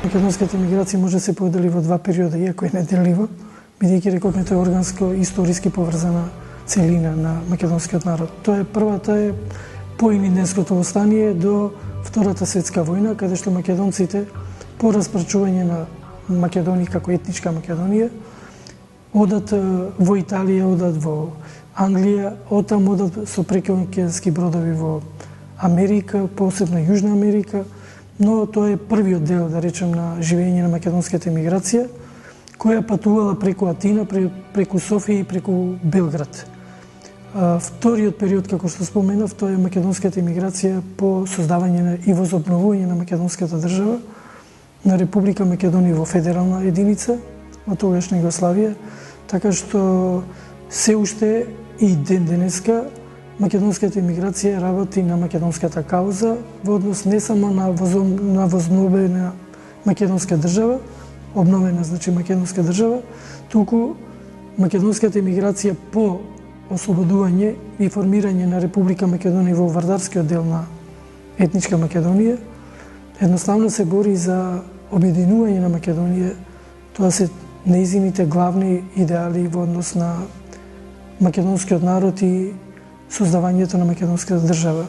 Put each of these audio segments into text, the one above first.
Македонската емиграција може да се подели во два периода, иако е неделливо, бидејќи рековме тоа е органско историски поврзана целина на македонскиот народ. Тоа е првата е по имиденското востание до Втората светска војна, каде што македонците по распрачување на Македонија како етничка Македонија одат во Италија, одат во Англија, оттам одат со прекоокеански бродови во Америка, посебно Јужна Америка, но тоа е првиот дел, да речем, на живење на македонската емиграција, која патувала преку Атина, преку Софија и преку Белград. Вториот период, како што споменав, тоа е македонската емиграција по создавање и возобновување на македонската држава, на Република Македонија во федерална единица, во тогашна Југославија, така што се уште и ден денеска македонската емиграција работи на македонската кауза во однос не само на возобновена македонска држава, обновена значи македонска држава, туку македонската емиграција по ослободување и формирање на Република Македонија во вардарскиот дел на етничка Македонија, едноставно се бори за обединување на Македонија. Тоа се нејзините главни идеали во однос на македонскиот народ и создавањето на македонската држава.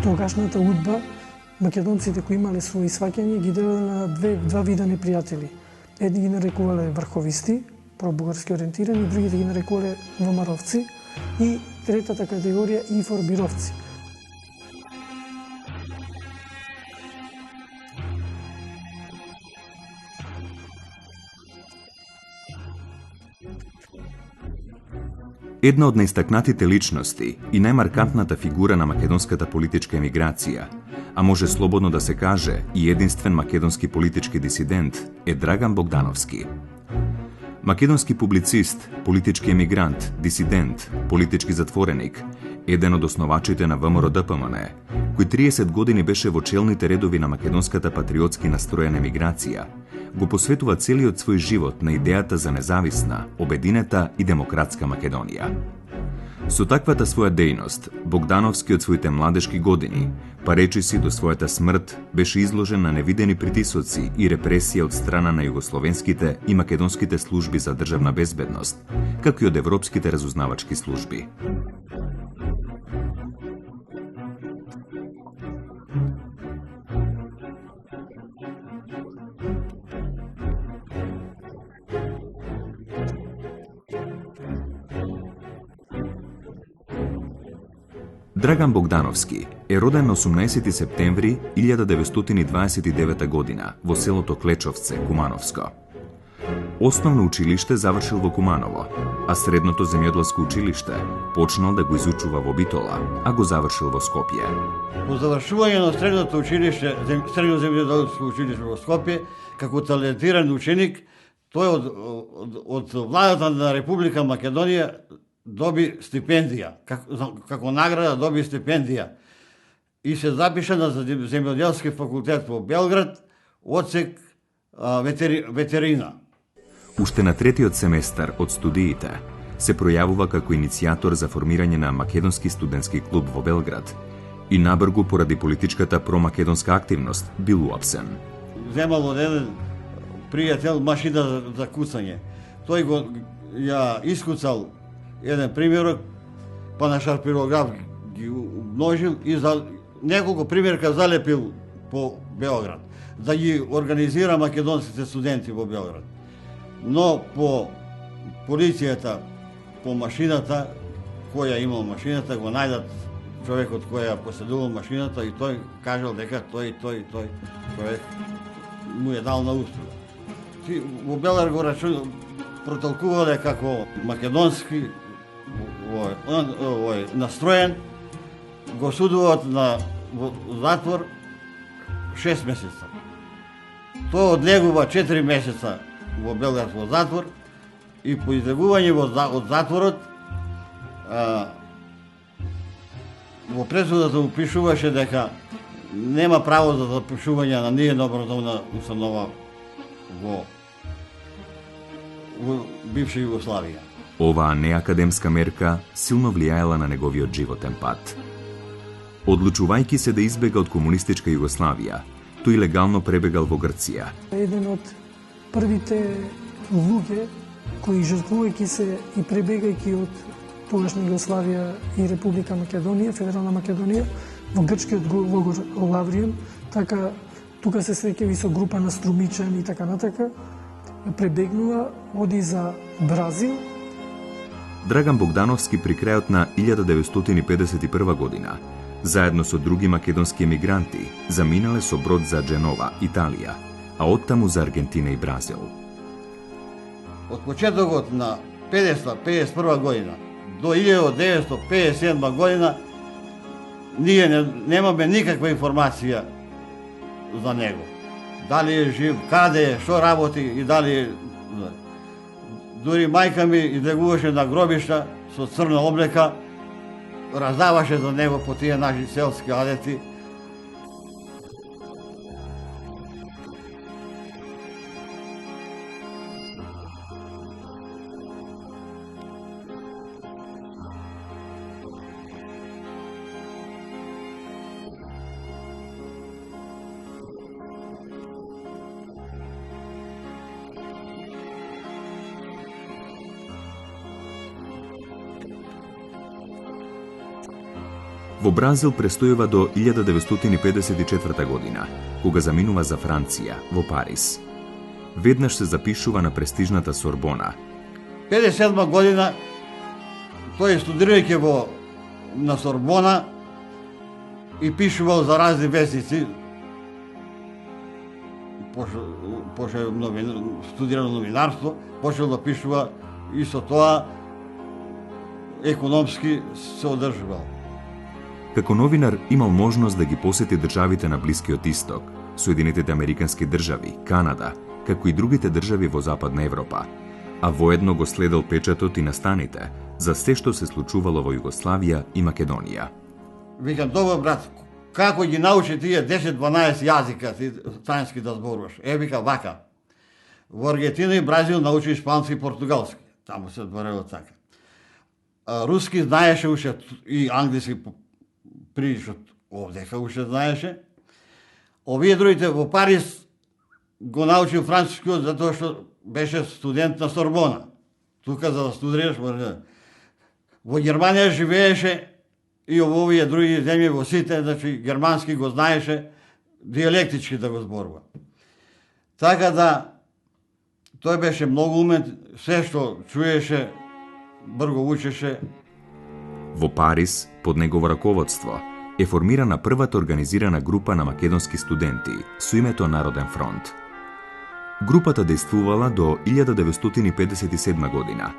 Тогашната удба, македонците кои имале своји сваќања ги делеле на два вида непријатели. Едни ги нарекувале врховисти, пробугарски ориентирани, другите ги нарекувале ВМРО-вци и третата категорија информировци. Една од најстакнатите личности и најмаркантната фигура на македонската политичка емиграција, а може слободно да се каже и единствен македонски политички дисидент, е Драган Богдановски. Македонски публицист, политички емигрант, дисидент, политички затвореник, еден од основачите на ВМРО-ДПМН, кој 30 години беше во челните редови на македонската патриотски настроена емиграција, го посветува целиот свој живот на идејата за независна, обединета и демократска Македонија. Со таквата своја дејност, Богдановски од своите младешки години, па речиси до својата смрт, беше изложен на невидени притисоци и репресија од страна на југословенските и македонските служби за државна безбедност, како и од европските разузнавачки служби. Драган Богдановски е роден на 18 септември 1929 година во селото Клечовце, Кумановско. Основно училиште завршил во Куманово, а средното земјоделско училиште почнал да го изучува во Битола, а го завршил во Скопје. По завршување на средното училиште, средно земјоделско училиште во Скопје, како талентиран ученик, тој од владата на Република Македонија доби стипендија, како награда доби стипендија и се запиша на земјоделски факултет во Белград, одсек ветерина. Уште на третиот семестар од студиите се пројавува како иницијатор за формирање на Македонски студентски клуб во Белград и набргу поради политичката промакедонска активност бил уапсен. Земал од еден пријател машина за куцање. Тој го ја искуцал еден примерок, па на шарпирограф ги умножил и за неколку примерка залепил по Белград, да ги организира македонските студенти во Белград. Но по полицијата, по машината, која имал машината, го најдат човекот кој ја поседувал машината и тој кажал дека тој човек му е дал на услуга. Во Белград го протолкувале како македонски настроен, го судуваат на затвор 6 месеца. Тој одлегува 4 месеца во Белград во затвор и по излегување од затворот во пресудата му пишуваше дека нема право за запишување на ниедна образовна установа во бивша Југославија. Оваа неакадемска мерка силно влијаела на неговиот животен пат. Одлучувајќи се да избега од комунистичка Југославија, тој легално пребегал во Грција. Еден од првите луѓе кои жртвувајќи се и пребегајќи од тогашна Југославија и Република Македонија, Федерална Македонија, во грчкиот логор Лавријан, така тука се среќави со група на струмичани и така натака, пребегнува, оди за Бразил. Драган Богдановски при крајот на 1951 година, заедно со други македонски емигранти, заминале со брод за Дженова, Италија, а оттаму за Аргентина и Бразил. Од почетокот на 1951 година до 1957 година ние немаме никаква информација за него. Дали е жив, каде е, што работи и дали е... Дури мајка ми излегуваше на гробишта со црна облека, раздаваше за него по тие наши селски адети. Во Бразил престојува до 1954 година, кога заминува за Франција, во Париз. Веднаш се запишува на престижната Сорбона. 1957 година тој студирајќи на Сорбона и пишувал за разни вестници, пошто студирано новинарство, почел да пишува и со тоа економски се одржувал. Како новинар имал можност да ги посети државите на Блискиот Исток, Соединетите Американски држави, Канада, како и другите држави во Западна Европа, а воедно го следел печатот и настаните за се што се случувало во Југославија и Македонија. Викам, добро брат, како ги научи тие 10-12 јазика ти странски да зборуваш? Вика, вака. Во Аргентина и Бразил научи испански и португалски. Таму се зборело така. Руски знаеше уште и англиски прилично овдека уште знаеше. Овие другите во Париз го научил францускиот затоа што беше студент на Сорбона. Тука за да студираш во Германија живееше и во овие други земји во сите, значи германски го знаеше, диалектички да го зборува. Така да тој беше многу умен, се што чуеше, брго учеше. Во Париз, под негово раководство, е формирана првата организирана група на македонски студенти со името Народен фронт. Групата действувала до 1957 година,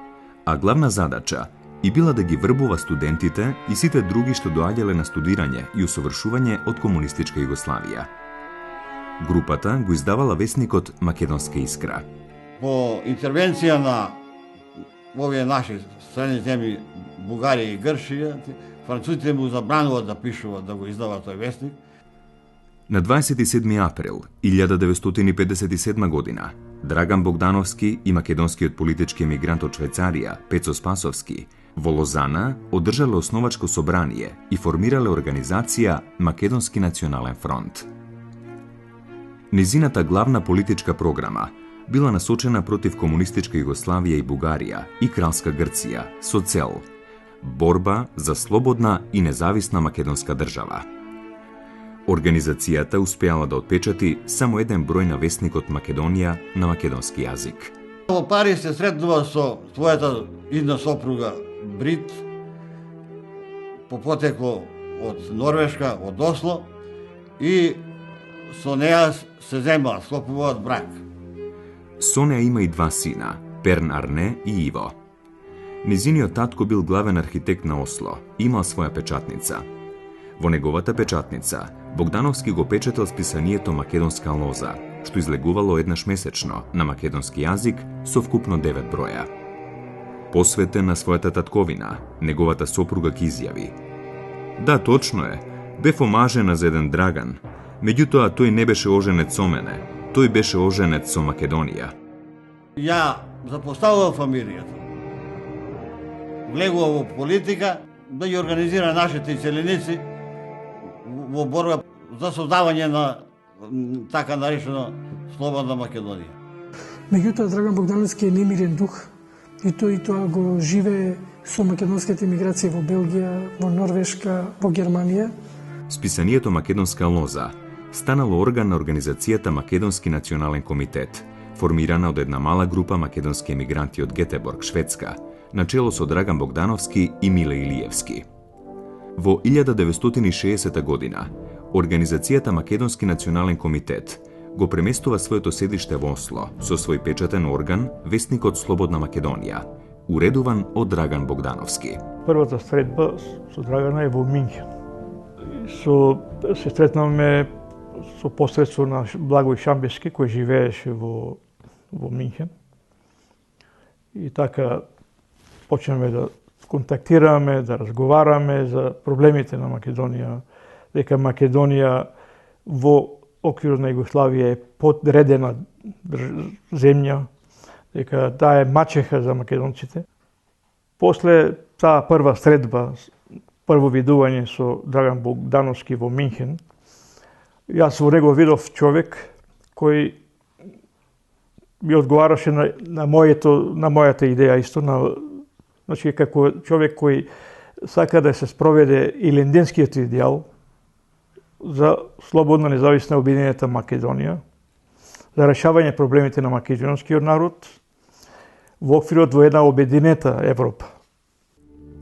а главна задача и била да ги врбува студентите и сите други што доаѓале на студирање и усовршување од комунистичка Југославија. Групата го издавала весникот Македонска искра. По интервенција на овие наши страни земји, Бугарија и Грција, французите му забрануваат да пишува, да го издава тој вестник. На 27. април 1957 година Драган Богдановски и македонскиот политички емигрант од Швајцарија Пецо Спасовски во Лозана одржале основачко собрание и формирале организација Македонски национален фронт. Низината главна политичка програма била насочена против комунистичка Југославија и Бугарија и кралска Грција со цел борба за слободна и независна македонска држава. Организацијата успеала да отпечати само еден број на вестникот Македонија на македонски јазик. Во Париз се сретнува со својата идна сопруга Брит, по потекло од Норвешка, од Осло, и со неја се земаа, склопуваат брак. Со неја има и два сина, Перн Арне и Иво. Низиниот татко бил главен архитект на Осло, имал своја печатница. Во неговата печатница Богдановски го печатал списанието Македонска лоза, што излегувало еднаш месечно на македонски јазик со вкупно 9 броја. Посветен на својата татковина, неговата сопруга ќе изјави: "Да, точно е, бев омажена за еден Драган, меѓутоа тој не беше оженет со мене, тој беше оженет со Македонија." Ја запоставував фамилијата. Влегува во политика да ја организира нашите иселеници во борба за создавање на така наречена слободна Македонија. Меѓутоа, Драган Богдановски е немирен дух и тој тоа го живее со македонските емиграции во Белгија, во Норвешка, во Германија. Списанието Македонска лоза станало орган на организацијата Македонски национален комитет, формирана од една мала група македонски емигранти од Гетеборг, Шведска, начело со Драган Богдановски и Миле Илиевски. Во 1960 година, организацијата Македонски национален комитет го преместува своето седиште во Осло со свој печатен орган, вестникот Слободна Македонија, уредуван од Драган Богдановски. Првата средба со Драгана е во Минхен. Се сретнавме со посредство на Благој Шамбески, кој живееше во Минхен. И така почнеме да контактираме, да разговараме за проблемите на Македонија, дека Македонија во оквирот на Југославија е подредена земја, дека таа е мачеха за македонците. После таа прва средба, прво видување со Драган Богдановски во Минхен, јас во него видов човек кој ми одговараше на мојата идеја исто, значи како човек кој сака да се спроведе и ленденскиот идеал за слободна, независна, обединета Македонија, за решавање проблемите на македонскиот народ во оквирот во една обединета Европа.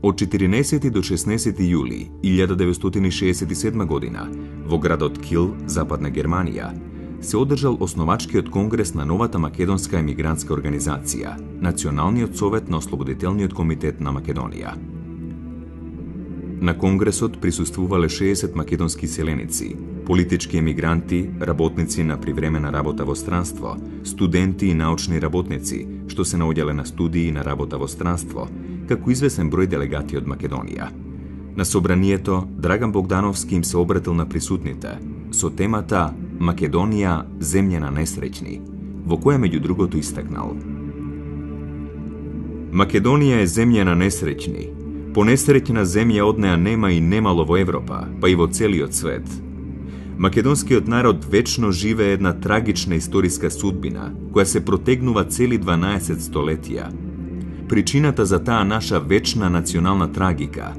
Од 14 до 16 јули 1967 година во градот Кил, Западна Германија, се одржал основачкиот конгрес на новата македонска емигрантска организација, Националниот совет на Ослободителниот комитет на Македонија. На конгресот присуствувале 60 македонски селеници, политички емигранти, работници на привремена работа во странство, студенти и научни работници, што се наоѓале на студии на работа во странство, како извесен број делегати од Македонија. На собранието Драган Богдановски им се обратил на присутните со темата Македонија, земја на несреќни, во која меѓу другото истакнал: Македонија е земја на несреќни. Понесреќна земја од неа нема и немало во Европа, па и во целиот свет. Македонскиот народ вечно живее една трагична историска судбина, која се протегнува цели 12 столетија. Причината за таа наша вечна национална трагика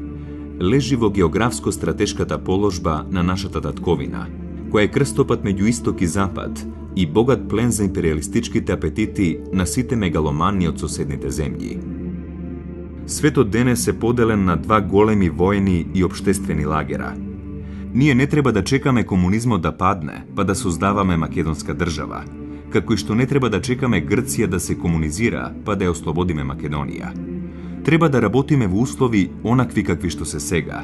лежи во географско-стратешката положба на нашата татковина, која е крстопат меѓу исток и запад и богат плен за империалистичките апетити на сите мегаломани од соседните земји. Светот денес е поделен на два големи војни и општествени лагера. Ние не треба да чекаме комунизмот да падне, па да создаваме македонска држава, како и што не треба да чекаме Грција да се комунизира, па да ја ослободиме Македонија. Треба да работиме во услови онакви какви што се сега.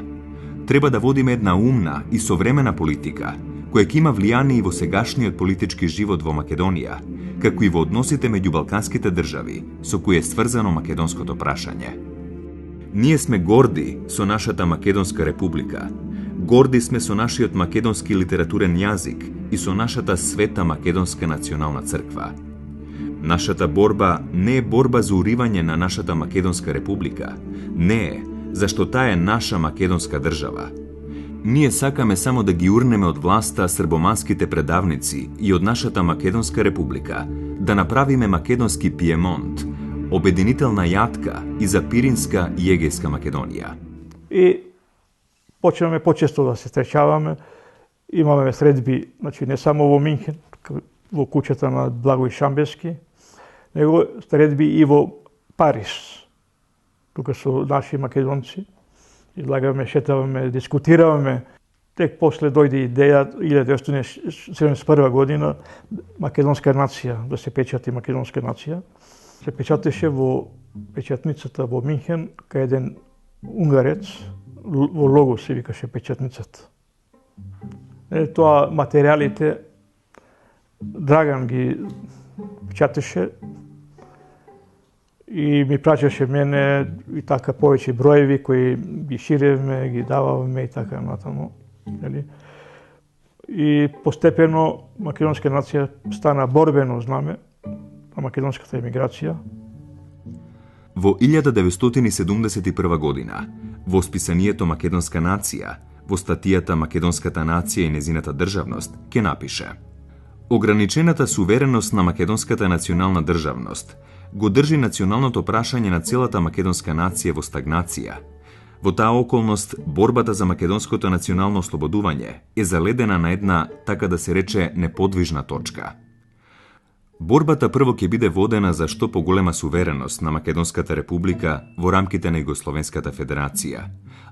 Треба да водиме една умна и современа политика, која ќе има влијание и во сегашниот политички живот во Македонија, како и во односите меѓу балканските држави, со кои е сврзано македонското прашање. Ние сме горди со нашата Македонска република, горди сме со нашиот македонски литературен јазик и со нашата света македонска национална црква. Нашата борба не е борба за уривање на нашата Македонска република, не е, зашто таа е наша македонска држава. Ние сакаме само да ги урнеме од власта србоманските предавници и од нашата Македонска република, да направиме македонски Пиемонт, обединителна јатка и за Пиринска и Егејска Македонија. И почнеме почесто да се среќаваме. Имаме средби, значи не само во Минхен, во куќата на Благој Шамбески, него средби и во Париз. Тука со наши македонци. Излагаме, шетаваме, дискутираваме. Тек после дојде идеја 1971 година македонска нација, да се печати македонска нација. Се печатеше во печатницата во Минхен, кај еден унгарец, во Лого се викаше печатницата. Тоа материјалите Драган ги печатеше и ми праќаше мене и така повеќе броеви кои ги ширевме, ги дававме и така натаму. И постепено македонска нација стана борбено знаме на македонската емиграција. Во 1971 година, во списанието Македонска нација, во статијата Македонската нација и незината државност, ќе напише: ограничената сувереност на македонската национална државност го држи националното прашање на целата македонска нација во стагнација. Во таа околност, борбата за македонското национално ослободување е заледена на една, така да се рече, неподвижна точка. Борбата прво ќе биде водена за што поголема сувереност на Македонската република во рамките на Југословенската федерација,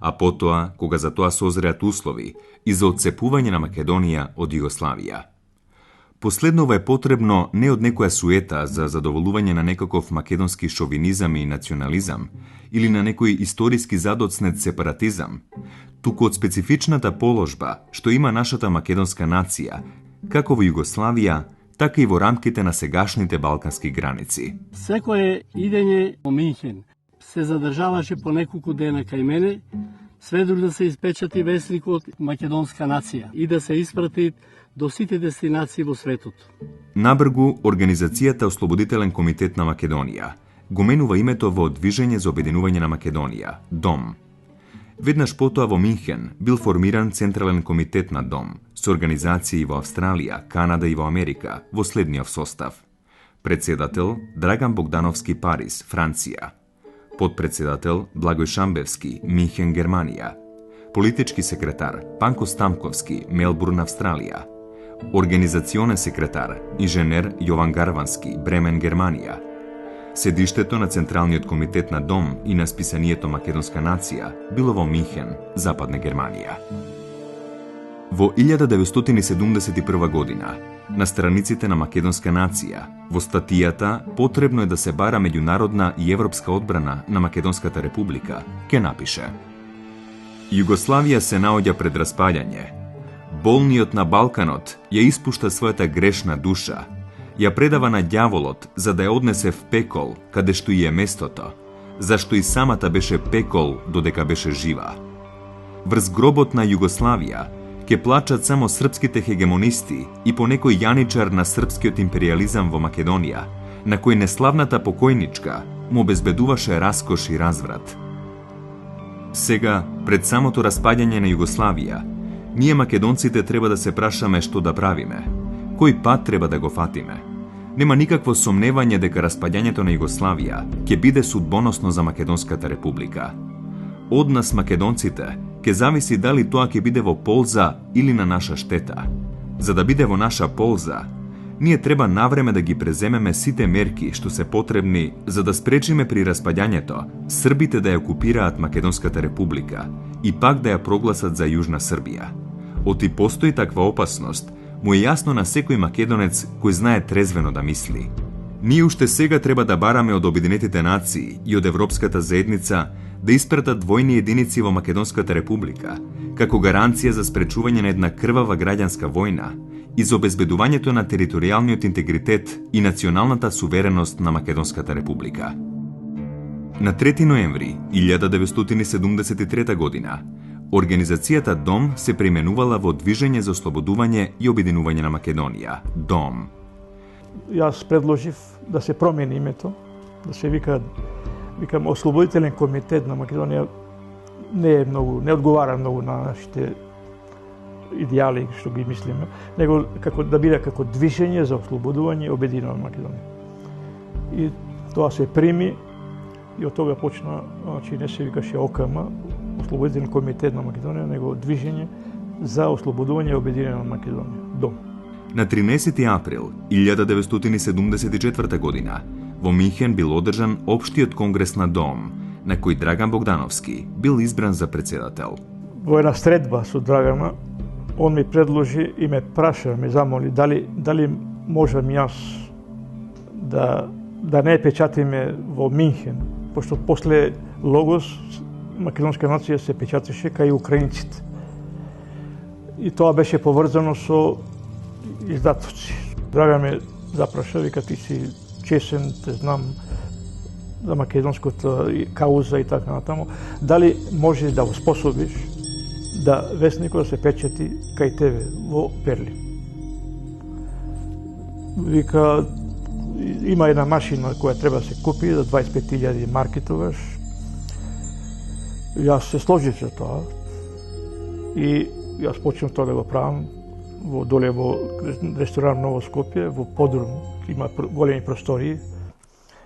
а потоа, кога за тоа созреат услови, и за отцепување на Македонија од Југославија. Последново е потребно не од некоја суета за задоволување на некаков македонски шовинизам и национализам или на некој историски задоцнет сепаратизам, туку од специфичната положба што има нашата македонска нација, како во Југославија, така и во рамките на сегашните балкански граници. Секое идење во Минхен се задржаваше по неколку дена кај мене, сведок да се испечати весникот Македонска нација и да се испрати до сите дестинации во светот. Набргу, Организацијата Ослободителен комитет на Македонија го менува името во Движење за обединување на Македонија, ДОМ. Веднаш потоа во Минхен бил формиран Централен комитет на ДОМ со организации во Австралија, Канада и во Америка во следниот состав: председател Драган Богдановски, Париз, Франција; подпредседател Благој Шамбевски, Минхен, Германија; политички секретар Панко Стамковски, Мелбурн, Австралија; организационен секретар инженер Јован Гарвански, Бремен, Германија; седиштето на Централниот комитет на ДОМ и на списанието Македонска нација било во Минхен, Западна Германија. Во 1971 година, на страниците на Македонска нација, во статијата "Потребно е да се бара меѓународна и европска одбрана на Македонската република", ќе напише: Југославија се наоѓа пред распаѓање. Болниот на Балканот ја испушта својата грешна душа, ја предава на ѓаволот за да ја однесе в пекол, каде што и е местото, зашто и самата беше пекол додека беше жива. Врз гробот на Југославија ќе плачат само српските хегемонисти и по некој јаничар на српскиот империализам во Македонија, на кој неславната покојничка му обезбедуваше раскош и разврат. Сега, пред самото распаѓање на Југославија, ние македонците треба да се прашаме што да правиме, кој пат треба да го фатиме. Нема никакво сомневање дека распаѓањето на Југославија ќе биде судбоносно за Македонската република. Од нас македонците ќе зависи дали тоа ќе биде во полза или на наша штета. За да биде во наша полза, ние треба навреме да ги преземеме сите мерки што се потребни за да спречиме при распаѓањето Србите да ја окупираат Македонската република и пак да ја прогласат за Јужна Србија. Оти постои таква опасност, му е јасно на секој македонец кој знае трезвено да мисли. Ние уште сега треба да бараме од Обединетите нации и од Европската заедница да испратат војни единици во Македонската република, како гаранција за спречување на една крвава граѓанска војна и за обезбедувањето на територијалниот интегритет и националната сувереност на Македонската република. На 3 ноември 1973 година, Организацијата ДОМ се преименувала во Движење за ослободување и обединување на Македонија, ДОМ. Јас предложив да се промени името, да се викам Ослободителен комитет на Македонија. Не одговара многу на нашите идеали што ги мислиме, него да биде како Движење за ослободување и обединување на Македонија. И тоа се прими и од тога почна, значи не се викаше ОКМ, Ослободителен комитет на Македонија, него Движење за ослободување и обединување на Македонија, ДОМ. На 13 април 1974 година во Минхен бил одржан Општиот конгрес на ДОМ, на кој Драган Богдановски бил избран за председател. Во една средба со Драгана, он ми предложи и ме праша, ме замоли дали можам јас да не печатиме во Минхен, пошто после Логос македонска нација се печатеше кај украинците. И тоа беше поврзано со издатоци. Драган ме запраша, вика ти си чесен, те знам за македонската кауза и така натаму, дали можеш да способиш да вестникот да се печати кај тебе во Берлин. Вика, има една машина која треба да се купи за 25.000 марки тогаш. Јас се сложив за тоа и јас почнав тоа да го правам доле во ресторан Ново Скопје, во подрум, има големи простории,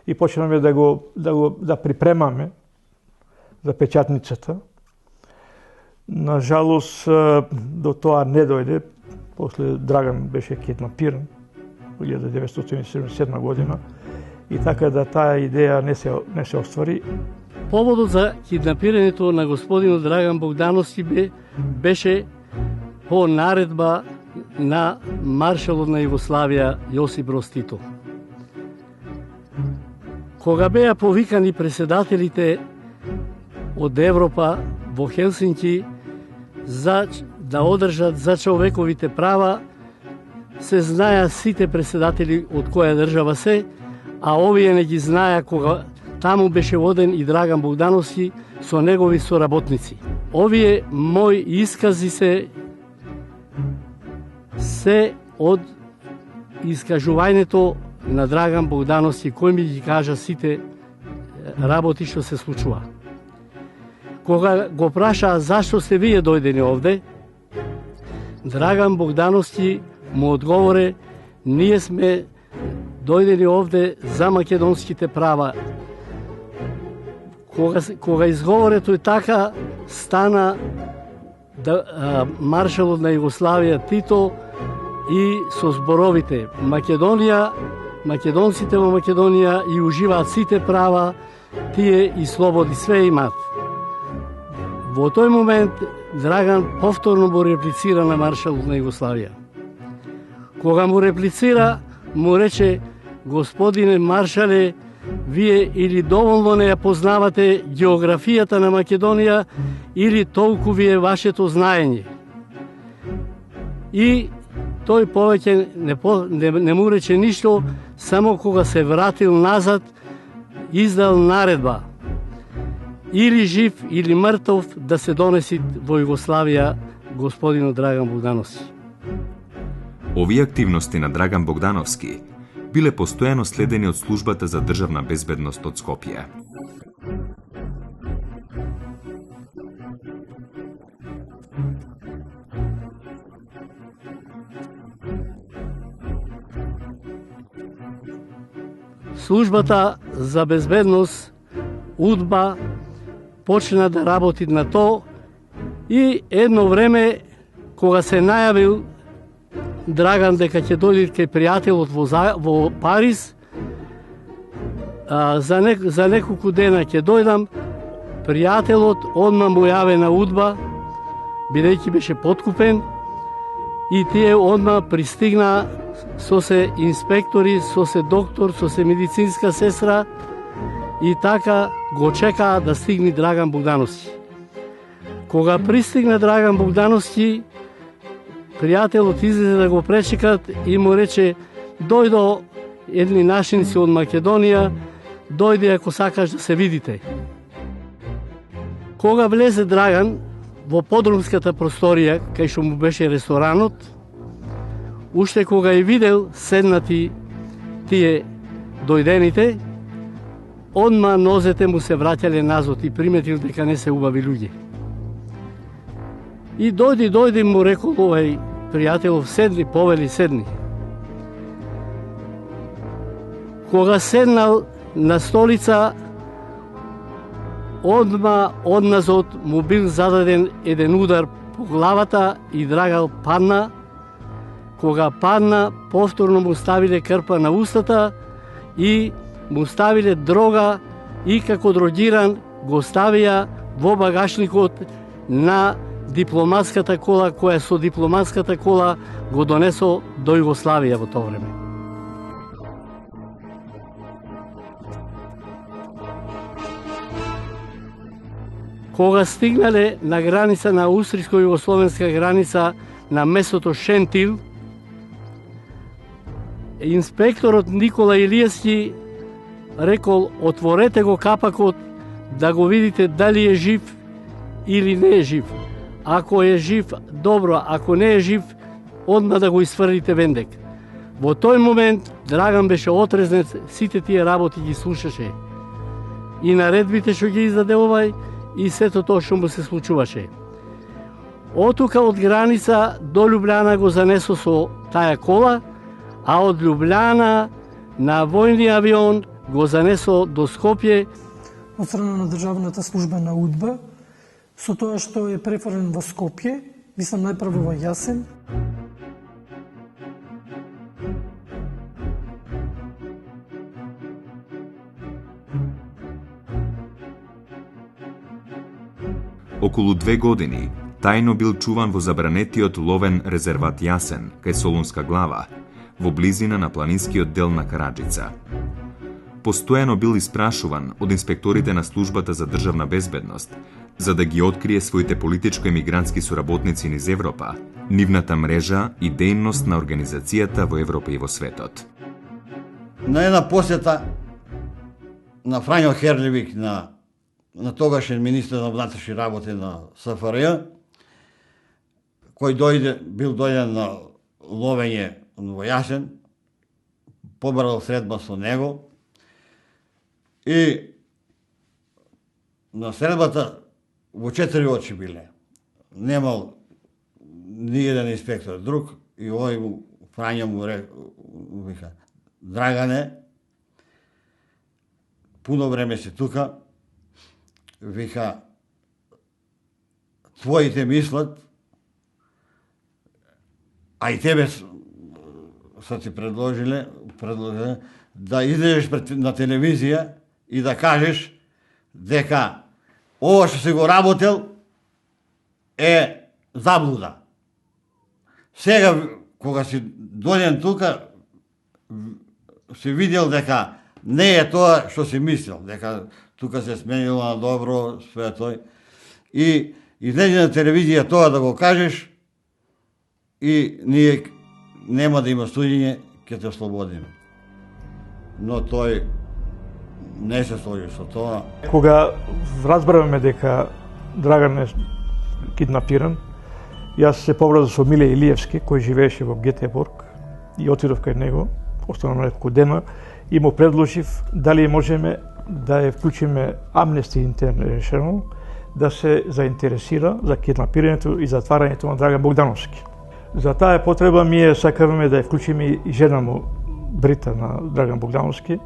и почнавме да припремаме за печатницата. На жалост, до тоа не дојде. После Драган беше киднапиран во 1977 година и така да таа идеја не се оствари. Поводот за киднапирањето на господинот Драган Богдановски беше по наредба на маршалот на Југославија Јосип Броз Тито. Кога беа повикани председателите од Европа во Хелсинки за да одржат за човековите права, се знаја сите председатели од која држава се, а овие не ги знаја кога таму беше воден и Драган Богдановски со негови соработници. Овие мои искази се од искажувањето на Драган Богдановски, кој ми ги кажа сите работи што се случува. Кога го прашаа зашто сте вие дојдени овде, Драган Богдановски му одговоре: ние сме дојдени овде за македонските права. Кога изговоре тој така, стана маршалот на Југославија Тито и со зборовите: Македонија, македонците во Македонија и уживаат сите права, тие и слободи све имаат. Во тој момент Драган повторно му реплицира на маршалот на Југославија. Кога му реплицира, му рече: господине маршале, вие или доволно не ја познавате географијата на Македонија, или толку ви е вашето знаење. И тој повеќе не му рече ништо, само кога се вратил назад, издал наредба: или жив, или мртов, да се донеси во Југославија господинот Драган Богдановски. Овие активности на Драган Богдановски биле постојано следени од Службата за државна безбедност од Скопје. Службата за безбедност УДБА почна да работи на то и едно време, кога се најавил Драган дека ќе дојде кај пријателот во Париз, за неколку дена ќе дојдам, пријателот одма му јаве на удба, бидејќи беше подкупен, и тие одма пристигна со се инспектори, со се доктор, со се медицинска сестра, и така го чекаа да стигне Драган Богдановски. Кога пристигна Драган Богдановски, пријателот излезе да го пречекат и му рече: дојдо едни нашинци од Македонија, дојди ако сакаш да се видите. Кога влезе Драган во подрумската просторија, кај што му беше ресторанот, уште кога ја видел седнати тие дојдените, одма нозете му се враќале назад и приметил дека не се убави луѓе. И дојди му рекол овај пријателов: седни, повели, седни. Кога седнал на столица, одма одназад му бил зададен еден удар по главата и Драган падна. Кога падна, повторно му ставиле крпа на устата и му ставиле дрога, и како дрогиран го ставија во багажникот на дипломатската кола, која со дипломатската кола го донесо до Југославија во тоа време. Кога стигнале на граница на австриско-југословенска граница, на местото Шентил, инспекторот Никола Илиевски рекол: отворете го капакот да го видите дали е жив или не е жив. Ако е жив, добро, ако не е жив, одма да го изфрлите вендек. Во тој момент Драган беше отрезнет, сите тие работи ги слушаше. И наредбите што ги издаде овај, и сето тоа што му се случуваше. Отука од граница до Љубљана го занесо со таа кола, а од Љубљана на војни авион го занесо до Скопје. Од страна на државната служба на УДБА, со тоа што е префрлен во Скопје, мислам најпрво во Јасен. Околу 2 години тајно бил чуван во забранетиот ловен резерват Јасен, кај Солунска глава, во близина на планинскиот дел на Караджица. Постојано бил испрашуван од инспекторите на службата за државна безбедност, за да ги открие своите политичко-емигрантски соработници низ Европа, нивната мрежа и дејност на организацијата во Европа и во светот. На една посета на Фрањо Херлевик, на тогашен министер на внатрешни работи на СФРЈ, кој бил дојден на ловење во Јасен, побарал средба со него, и на средбата во 4 очи биле. Немал ни еден инспектор друг, и овој Фрањо му вика: Драгане, пуно време си тука, вика, твоите мислат, а и тебе са ти предложиле да излезеш на телевизија и да кажеш дека ова што си го работел е заблуда. Сега, кога си дојден тука, си видел дека не е тоа што си мислел, дека тука се сменило на добро, све тој. И излезе на телевизија тоа да го кажеш, и ние нема да има судење, ќе те ослободиме. Но тој не се сложи со тоа. Кога разбраваме дека Драган е киднапиран, јас се поврзав со Миле Илиевски, кој живееше во Гетеборг, и отидов кај него, останав неколку дена, и му предложив дали можеме да ја вклучиме Amnesty International да се заинтересира за киднапирањето и затварањето на Драган Богдановски. За таа потреба ние сакаваме да ја вклучиме и жена му, Брита, на Драган Богдановски,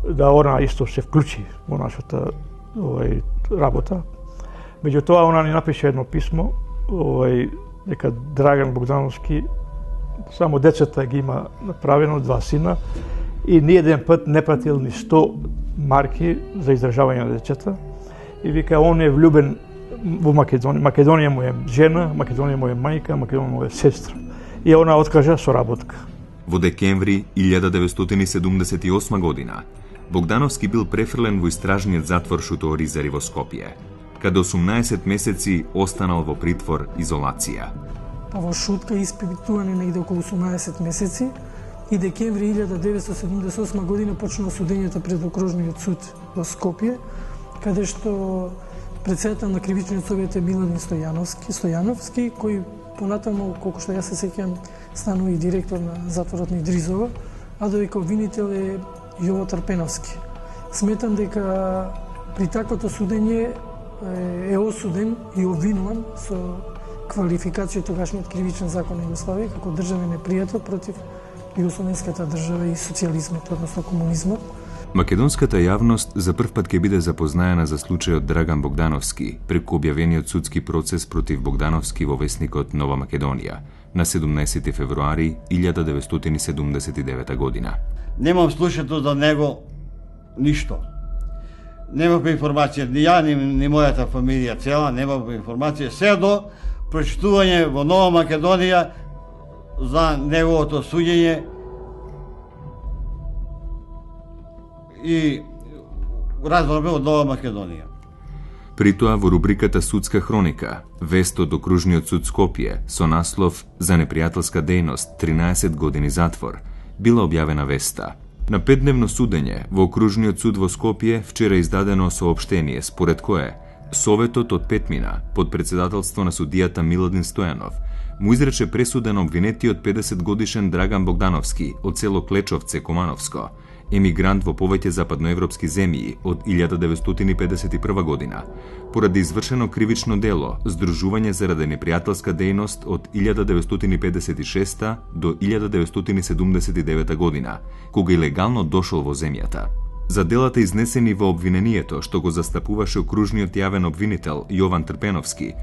да она исто се вклучи во нашата работа. Меѓутоа, она ни напише едно писмо дека Драган Богдановски само децата ги има направено, 2 сина, и ни еден път не платил ни 100 марки за издржавање на децата. И вика, он е влюбен во Македонија. Македонија му е жена, Македонија му е мајка, Македонија му е сестра. И она откажа соработка. Во декември 1978 година Богдановски бил префрлен во истражниот затвор Шуто Оризари во Скопје, каде 18 месеци останал во притвор изолација. Па во Шутка испитуване негде околу 18 месеци и декември 1978 година почнува судењето пред окружниот суд во Скопје, каде што председател на кривичниот совет е Миладин Стојановски, кој понатаму, колку што јас се сеќам, станува и директор на затворот на Идризово, а додека обвинител е Јово Трпеновски. Сметам дека при таквото судење е осуден и обвинуван со квалификација тогашниот кривичен закон на Југославија како државен непријател против југословенската држава и социјализмот, односно комунизмот. Македонската јавност за прв пат ќе биде запознаена за случајот Драган Богдановски преку објавениот судски процес против Богдановски во весникот Нова Македонија на 17 февруари 1979 година. Немам слушато за него ништо. Немав информација, ни ја, ни мојата фамилија цела, немав информација, се до прочитување во Нова Македонија за неговото суѓење и разговорби од Нова Македонија. При тоа во рубриката Судска хроника, вест од окружниот суд Скопје со наслов за непријателска дејност 13 години затвор, била објавена веста. На 5-дневно судење во окружниот суд во Скопје вчера издадено соопштение според кое Советот од Петмина под председателство на судијата Миладин Стојанов му изрече пресуда на обвинетиот 50 годишен Драган Богдановски од село Клечовце, Комановско, емигрант во повеќе западноевропски земји од 1951 година, поради извршено кривично дело, здружување заради непријателска дејност од 1956 до 1979 година, кога илегално дошол во земјата. За делата изнесени во обвинението што го застапуваше окружниот јавен обвинител Јован Трпеновски,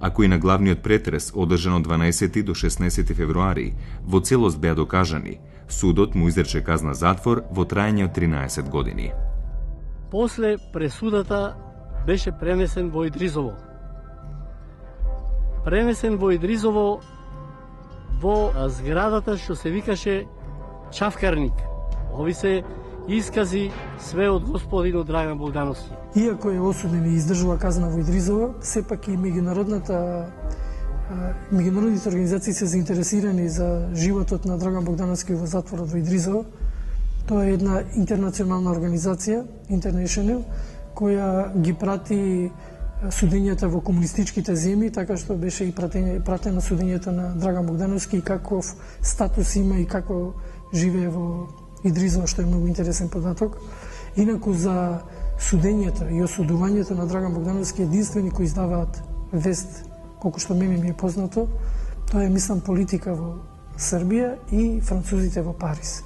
а кои на главниот претрес, одржан од 12 до 16 февруари, во целост беа докажани, судот му изрече казна затвор во трајање од 13 години. После пресудата беше пренесен во Идризово. Пренесен во Идризово во зградата што се викаше Чавкарник. Ови се искази све од господинот Драган Богдановски. Иако е осуден и издржува казна во Идризово, сепак и меѓународните организации се заинтересирани за животот на Драган Богдановски во затворот во Идризово. Тоа е една интернационална организација, International, која ги прати судењата во комунистичките земји, така што беше и пратено судењето на Драган Богдановски и каков статус има и како живее во Идризово, што е многу интересен податок. Инаку за судењето и осудувањето на Драган Богдановски единствени кои издаваат вест, колку што мене ми е познато, тоа е, мислам, Политика во Србија и французите во Париз.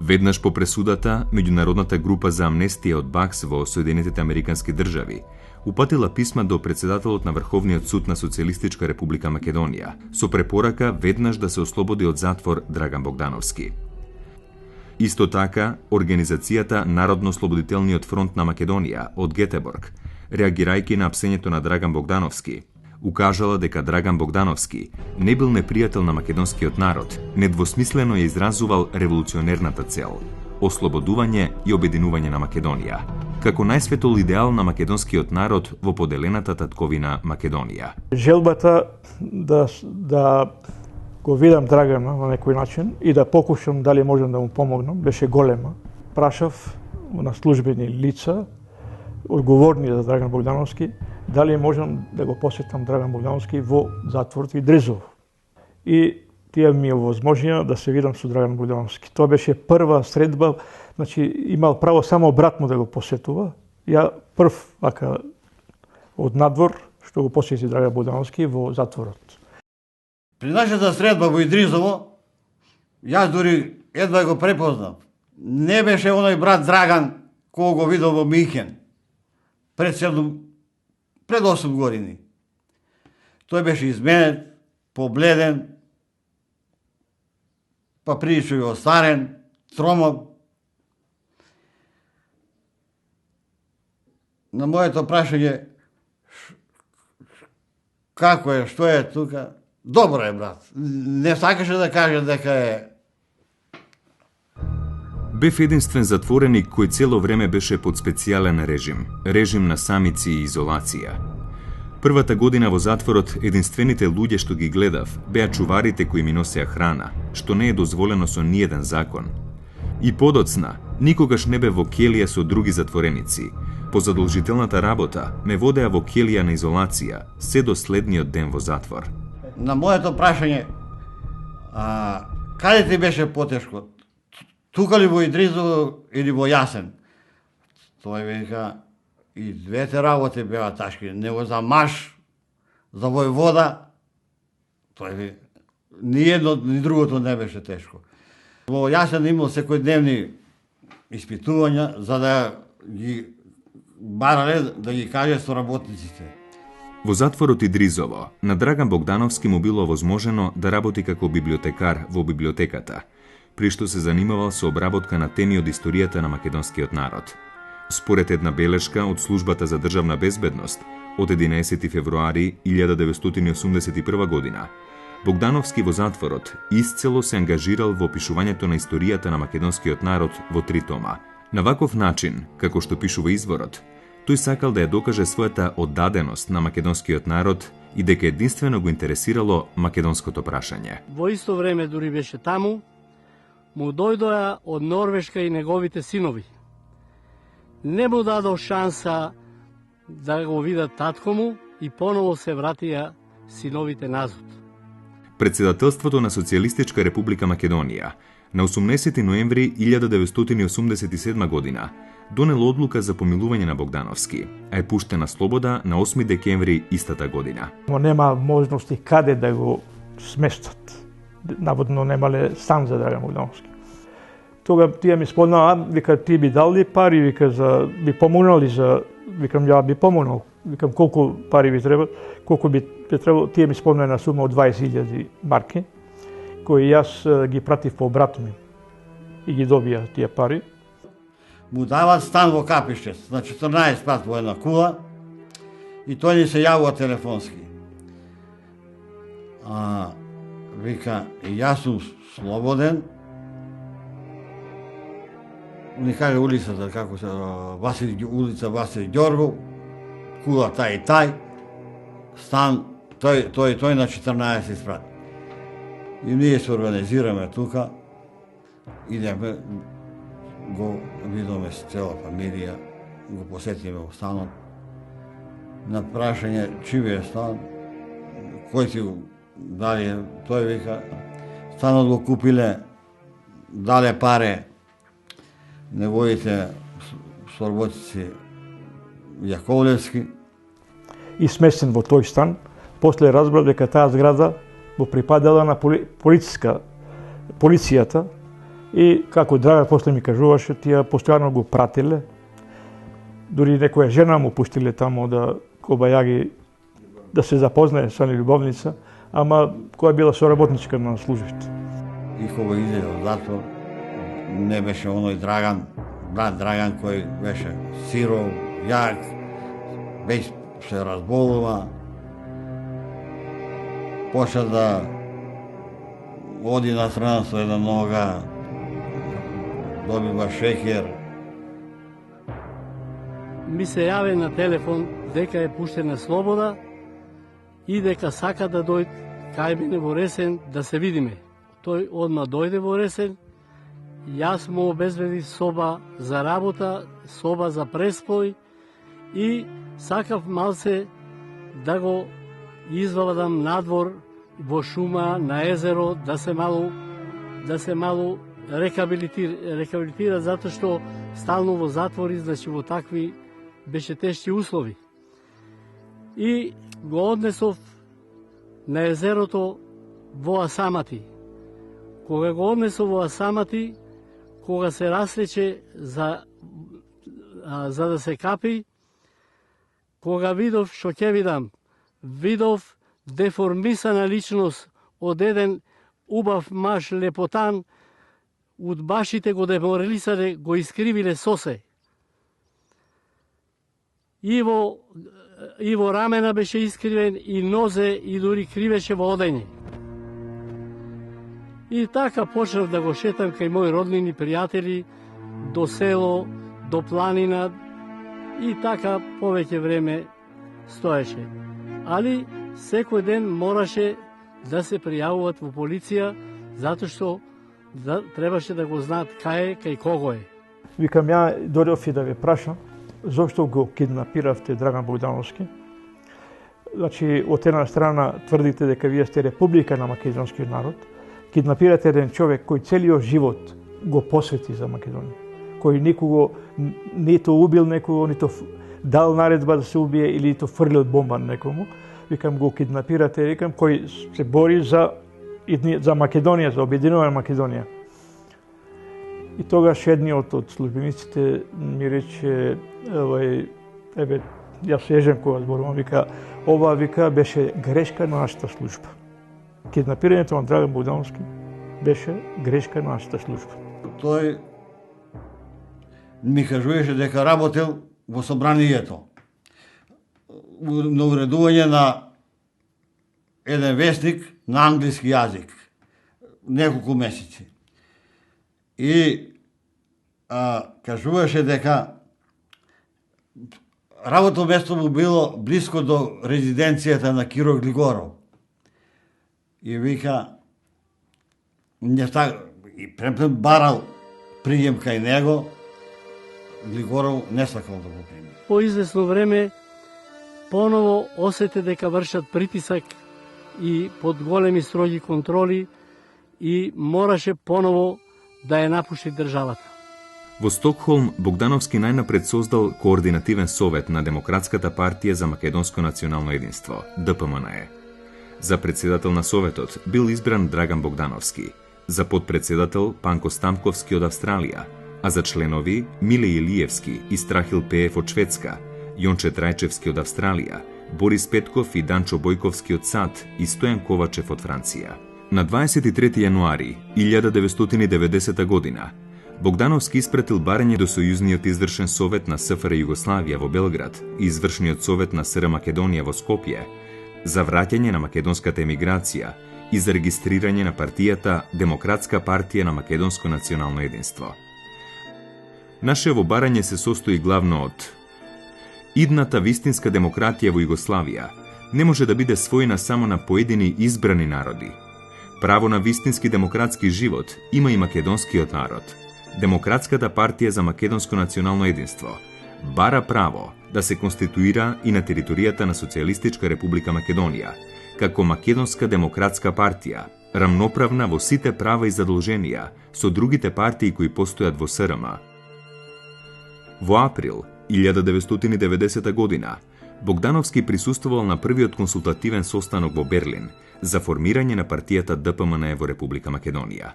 Веднаш по пресудата, меѓународната група за амнестија од БАКС во Соединетите Американски држави упатила писма до председателот на Врховниот суд на Социјалистичка република Македонија со препорака веднаш да се ослободи од затвор Драган Богдановски. Исто така, Организацијата Народно-слободителниот фронт на Македонија од Гетеборг, реагирајќи на апсењето на Драган Богдановски, укажала дека Драган Богдановски не бил непријател на македонскиот народ, недвосмислено ја изразувал револуционерната цел – ослободување и обединување на Македонија, како најсветол идеал на македонскиот народ во поделената татковина Македонија. Желбата да го видам Драгана на некој начин и да покушам дали можам да му помогнам беше голема. Прашав на службени лица, одговорни за Драган Богдановски, дали можам да го посетам Драган Богдановски во затворот Идризово. И тие ми овозможија да се видам со Драган Богдановски. Тоа беше прва средба, значи имал право само брат му да го посетува. Ја прв вака од надвор што го посети Драган Богдановски во затворот. При нашата средба во Идризово, јас дури едва го препознав. Не беше оној брат Драган кој го видел во Михен пред 8 години. Тој беше изменет, побледен, па прилично остарен, тромав. На моето прашање како е, што е тука, добро е, брат. Не сакаше да каже дека е. Бев единствен затвореник кој цело време беше под специјален режим на самици и изолација. Првата година во затворот единствените луѓе што ги гледав беа чуварите кои ми носеа храна, што не е дозволено со ниеден закон. И подоцна, никогаш не бев во келија со други затвореници. По задолжителната работа ме водеа во келија на изолација, се до следниот ден во затвор. На моето прашање, каде ти беше потешко? Тука ли во Идризово или во Јасен? Тој вика, и двете работи беа тешки. Него за маш, за војвода, тој вика, ни едно, ни другото не беше тешко. Во Јасен имал секојдневни испитувања, за да ги барале да ги каже со работниците. Во затворот Идризово, на Драган Богдановски му било возможено да работи како библиотекар во библиотеката, при што се занимавал со обработка на теми од историјата на македонскиот народ. Според една белешка од Службата за државна безбедност од 11 февруари 1981 година, Богдановски во затворот исцело се ангажирал во опишувањето на историјата на македонскиот народ во 3 тома. На ваков начин, како што пишува изворот, тој сакал да ја докаже својата оддаденост на македонскиот народ и дека единствено го интересирало македонското прашање. Во исто време дури беше таму, му дојдоа од Норвешка и неговите синови. Не му дадо шанса да го видат татко му и поново се вратија синовите назад. Председателството на Социјалистичка република Македонија на 18 ноември 1987 година донел одлука за помилување на Богдановски, а е пуштен на слобода на 8 декември истата година. Нема можности каде да го сместат. Наводно немале стан за Драган Богдановски. Тога тие ми спомнаа, вика, ти би дали пари, вика, би помогнали за, викам, ја би помогнал. Викам, колку пари би треба, колку би требало, тие ми спомнаа на сума од 20.000 марки, кои јас ги пратив по брат ми и ги добија тие пари. Му дават стан во Капиште, на 14 пат во една кула, и тој ни се јавува телефонски. Вика, јас сум слободен, ни каже улицата, како се, улица Васил Ѓоргов, кула тај и тај, стан, тој на 14 спрат. И ние се организираме тука, идеме, го видиме с цела фамилија, го посетиме во станот. На прашање чиј е стан, кој ти го дали, тој вика, станот го купиле, дале паре неговите соработници Јаковлевски. И сместен во тој стан, после разбрав дека таа зграда го припадала на полицијата и како Драган после ми кажуваше, тие постојано го пратиле. Дури некоја жена му пуштиле тамо да кобајаги да се запознае со љубовница, ама која била соработничка на службите. И кога излезе од затвор, не беше оној Драган, брат Драган кој беше сиров, јак, веќе се разболува, почна да оди на страна со една нога, добива шекер. Ми се јаве на телефон дека е пуштен на слобода и дека сака да дојде кај мене во Ресен да се видиме. Тој одма дојде во Ресен, јас му обезбедив соба за работа, соба за преспој и сакав малце да го извадам надвор во шума, на езеро, да се малу рехабилитира, затоа што стално во затвори, значи во такви беше тешки услови. И го однесов на езерото во Асамати. Кога го однесов во Асамати, кога се раслече за да се капи, кога видов што ќе видам, видов деформисана личност од еден убав маж лепотан, удбашите го деморалисаре, го искривиле сосе. И во рамена беше искривен, и нозе, и дури кривеше во одење. И така почнав да го шетам кај мои роднини пријатели, до село, до планина, и така повеќе време стоеше. Али секој ден мораше да се пријавуваат во полиција, затоа што требаше да го знаат кај кого е. Викам, ја дојдов и да ве прашам, зошто го киднапиравте Драган Богдановски? Значи, од една страна тврдите дека вие сте република на македонскиот народ, киднапирате еден човек кој целиот живот го посвети за Македонија, кој никого нито убил некого, нито дал наредба да се убие или нито фрлил бомба на некому. Викам, го киднапирате, викам, кој се бори за Македонија, за обединувана Македонија. И тогаш едниот од службениците ми рече, јас се ежем кога зборувам, вика, ова, вика, беше грешка на нашата служба. Киднапирањето на Драган Богдановски беше грешка на нашата служба. Тој ми кажуваше дека работел во собранието на уредување на еден вестник на англиски јазик неколку месеци. И кажуваше дека работно место му било близко до резиденцијата на Киро Глигоров. И вика, и премпрем барал пријем кај него, Глигоров не сакал да го прими. По известно време поново осете дека вршат притисак и под големи строги контроли и мораше поново да ја напушти државата. Во Стокхолм, Богдановски најнапред создал Координативен совет на Демократската партија за македонско национално единство, ДПМНЕ. За председател на советот бил избран Драган Богдановски, за подпредседател Панко Стамковски од Австралија, а за членови Миле Илиевски и Страхил Пеев од Шведска, Јонче Трајчевски од Австралија, Борис Петков и Данчо Бојковски од САД и Стојан Ковачев од Франција. На 23 јануари 1990 година Богдановски испратил барање до Сојузниот извршен совет на СФР Југославија во Белград и извршниот совет на СР Македонија во Скопје за враќање на македонската емиграција и за регистрирање на партијата Демократска партија на македонско национално единство. Нашево барање се состои главно од идната вистинска демократија во Југославија не може да биде својна само на поедини избрани народи. Право на вистински демократски живот има и македонскиот народ. Демократската партија за македонско национално единство бара право да се конституира и на територијата на Социјалистичка република Македонија, како македонска демократска партија, рамноправна во сите права и задолженија со другите партии кои постојат во СРМ. Во април 1990 година Богдановски присуствувал на првиот консултативен состанок во Берлин за формирање на партијата ДПМНЕ во Република Македонија.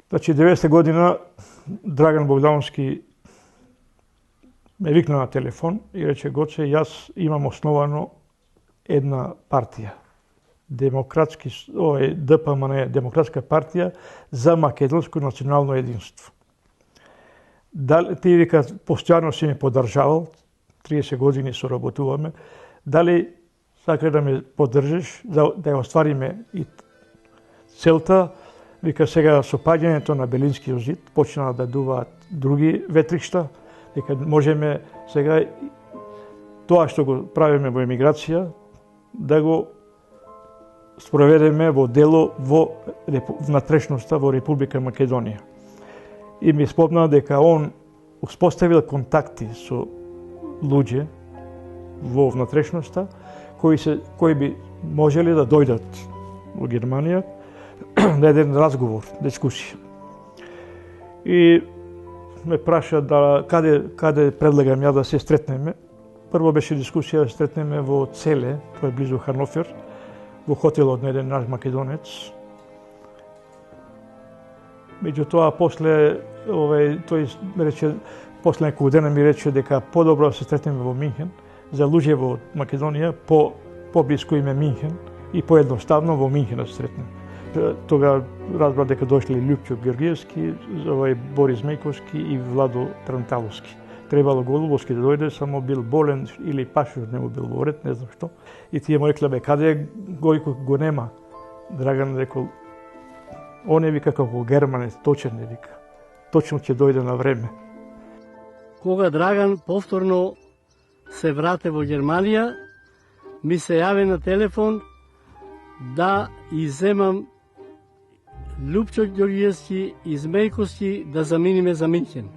Значи, 90 година Драган Богдановски ме викна на телефон и рече, Гоце, јас имам основано една партија. ДПМНЕ, Демократска партија за македонско национално единство. Ти вика, постојано си ме поддржавал, 30 години соработуваме, дали сака да ме поддржиш, да ја оствариме и целта, вика, сега со паѓањето на Белинскиот зид почнаа да дуваат други ветришта, дека можеме сега тоа што го правиме во емиграција да го спроведеме во дело во внатрешноста во Република Македонија. И ми спомна дека он успоставил контакти со луѓе во внатрешноста кои би можеле да дојдат во Германија на еден разговор, дискусија. И ме праша каде предлагам ја да се стретнеме. Прво беше дискусија да се стретнеме во Целе, тоа е близу Ханофер, во хотелот на еден наш македонец. Меѓутоа, после тој рече, после неколку дена ми рече дека подобро да се стретнеме во Минхен, за луѓе во Македонија, поблиску им е Минхен и поедноставно во Минхен да се стретнеме. Тога разбрав дека дошле Љупчо Георгиевски, Борис Мејковски и Владо Транталовски. Требало Голубовски да дојде, само бил болен или пашур не му бил во ред, не знам што. И тие му рекле, каде е Гојко, го нема. Драган рекол, он е вика како германец, точен е вика. Точно ќе дојде на време. Кога Драган повторно се врате во Германија, ми се јави на телефон да иземам Љупчо Ѓорѓиевски и Змејковски да заминиме за Минхен.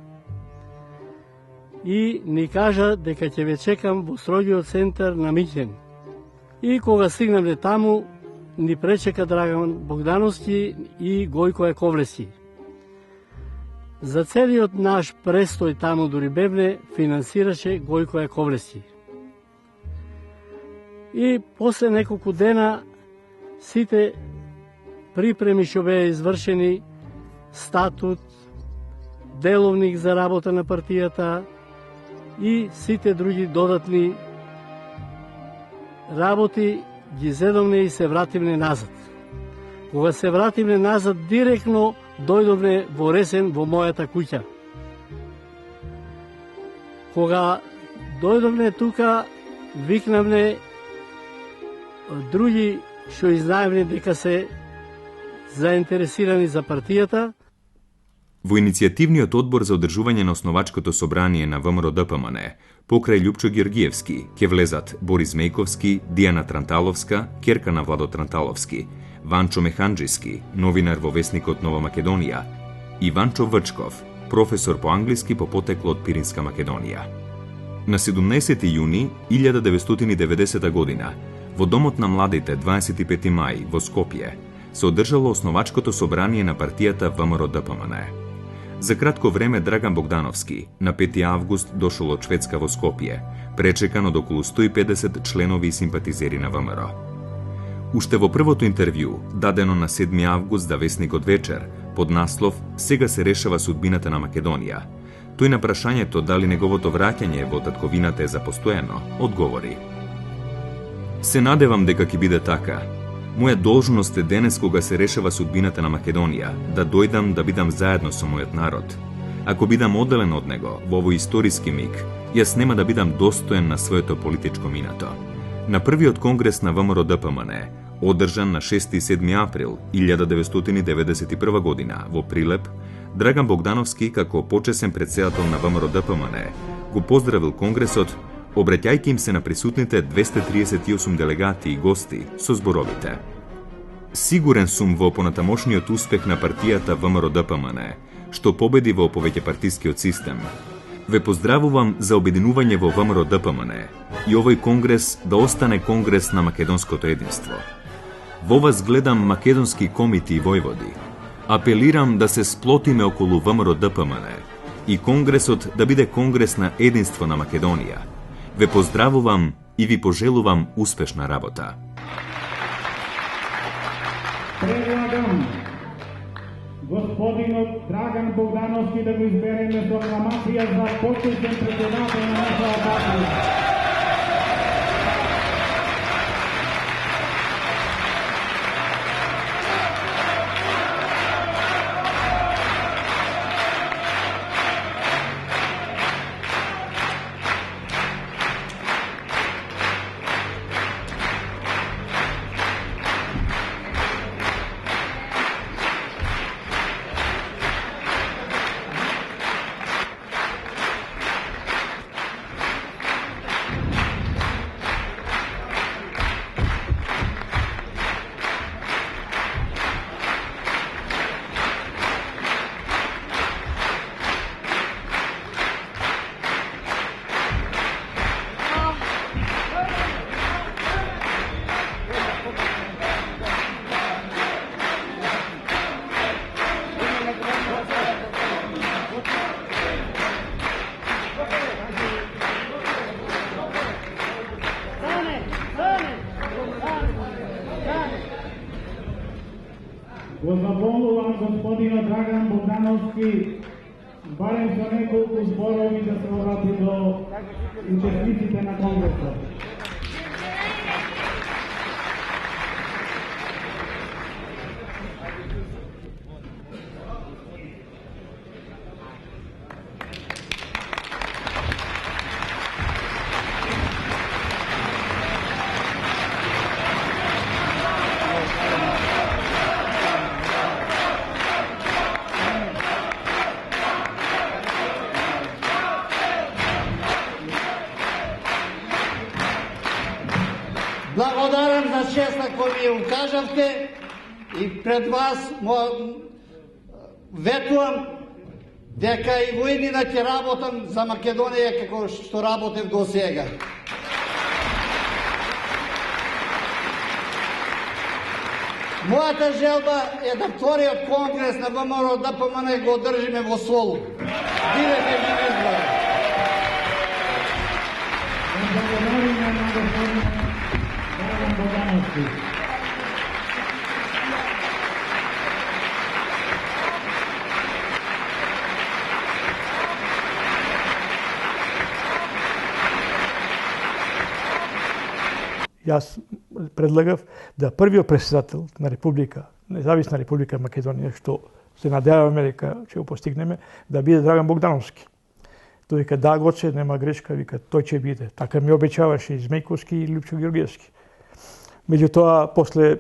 И ни кажа дека ќе ве чекам во строгиот центар на Минхен. И кога стигнаме таму, ни пречека Драган Богдановски и Гојко Јаковлевски. За целиот наш престој таму дури бевне финансираше Гојко Јаковлевски. И после неколку дена сите припреми што беа извршени, статут, деловник за работа на партијата и сите други додатни работи ги зедовме и се вративме назад. Кога се вративме назад, директно дојдовме во Ресен во мојата куќа. Кога дојдовме тука, викнавме други што изнаевме дека се заинтересирани за партијата. Во иницијативниот одбор за одржување на основачкото собрание на ВМРО-ДПМН, покрај Љупчо Георгиевски, ќе влезат Борис Мејковски, Дијана Транталовска, ќерка на Владо Транталовски, Ванчо Механџиски, новинар во весникот Нова Македонија, и Ванчо Врчков, професор по англиски по потекло од Пиринска Македонија. На 17 јуни 1990 година, во Домот на младите 25 мај во Скопје, се одржало основачкото собрание на партијата ВМРО-ДПМН. За кратко време Драган Богдановски на 5 август дошол од Шведска во Скопје, пречекан од околу 150 членови и симпатизери на ВМРО. Уште во првото интервју, дадено на 7 август за весникот Вечер, под наслов "Сега се решава судбината на Македонија", тој на прашањето дали неговото враќање во татковината е за постојано, одговори: "Се надевам дека ќе биде така. Моја должност е денес кога се решава судбината на Македонија, да дојдам да бидам заедно со мојот народ. Ако бидам одделен од него во овој историски миг, јас нема да бидам достоен на своето политичко минато." На првиот конгрес на ВМРО-ДПМН, одржан на 6 и 7 април 1991 година во Прилеп, Драган Богдановски, како почесен претседател на ВМРО-ДПМН, го поздравил конгресот, обраќајќи им се на присутните 238 делегати и гости со зборовите: "Сигурен сум во понатамошниот успех на партијата ВМРО-ДПМН, што победи во повеќепартискиот систем. Ве поздравувам за обединување во ВМРО-ДПМН и овој конгрес да остане конгрес на македонското единство. Во вас гледам македонски комити и војводи. Апелирам да се сплотиме околу ВМРО-ДПМН и конгресот да биде конгрес на единство на Македонија. Ве поздравувам и ви пожелувам успешна работа." Предлагам господинот Драган Богдановски да го избереме со акламација за почесен претседател на нашата партија. Го замолувам господинот Драган Богдановски барем со неколку зборови да се обрати до учесниците на конгресот. благодарам за честа која ми ја укажавте и пред вас ветувам дека и во иднина ќе работам за Македонија како што работев до сега. Мојата желба е да вториот конгрес на ВМРО ДПМН го одржиме во Солун. Бидете живи здрави. Благодариме на господин Драган Богдановски. Јас предлагав да првиот председател на Република, независна Република Македонија, што се надеваме дека ќе го постигнеме, да биде Драган Богдановски. Тој вика, да, Гоце, нема грешка, вика, тој ќе биде. Така ми обеќаваше и Змејковски и Лјупчо Георгиевски. Меѓутоа, после